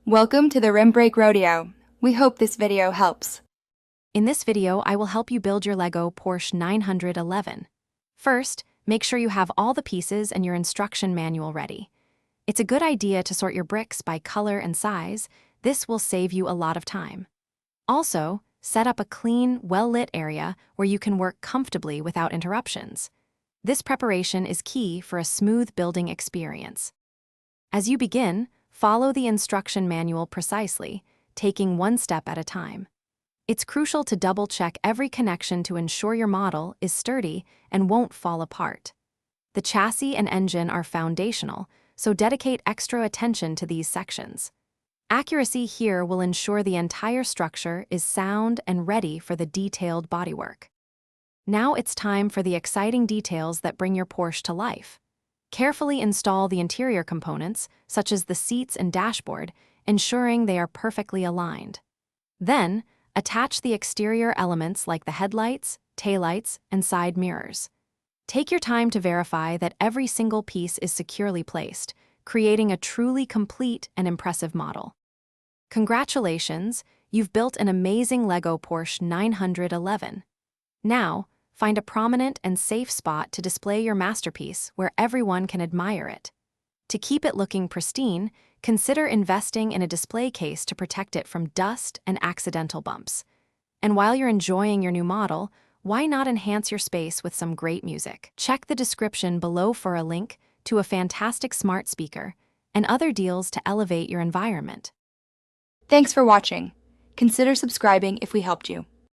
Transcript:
Welcome to the Rim Break Rodeo. We hope this video helps. In this video, I will help you build your LEGO Porsche 911. First, make sure you have all the pieces and your instruction manual ready. It's a good idea to sort your bricks by color and size. This will save you a lot of time. Also, set up a clean, well-lit area where you can work comfortably without interruptions. This preparation is key for a smooth building experience. As you begin, follow the instruction manual precisely, taking one step at a time. It's crucial to double-check every connection to ensure your model is sturdy and won't fall apart. The chassis and engine are foundational, so dedicate extra attention to these sections. Accuracy here will ensure the entire structure is sound and ready for the detailed bodywork. Now it's time for the exciting details that bring your Porsche to life. Carefully install the interior components, such as the seats and dashboard, ensuring they are perfectly aligned. Then, attach the exterior elements like the headlights, taillights, and side mirrors. Take your time to verify that every single piece is securely placed, creating a truly complete and impressive model. Congratulations, you've built an amazing LEGO Porsche 911. Now, find a prominent and safe spot to display your masterpiece where everyone can admire it. To keep it looking pristine, consider investing in a display case to protect it from dust and accidental bumps. And while you're enjoying your new model, why not enhance your space with some great music? Check the description below for a link to a fantastic smart speaker and other deals to elevate your environment. Thanks for watching. Consider subscribing if we helped you.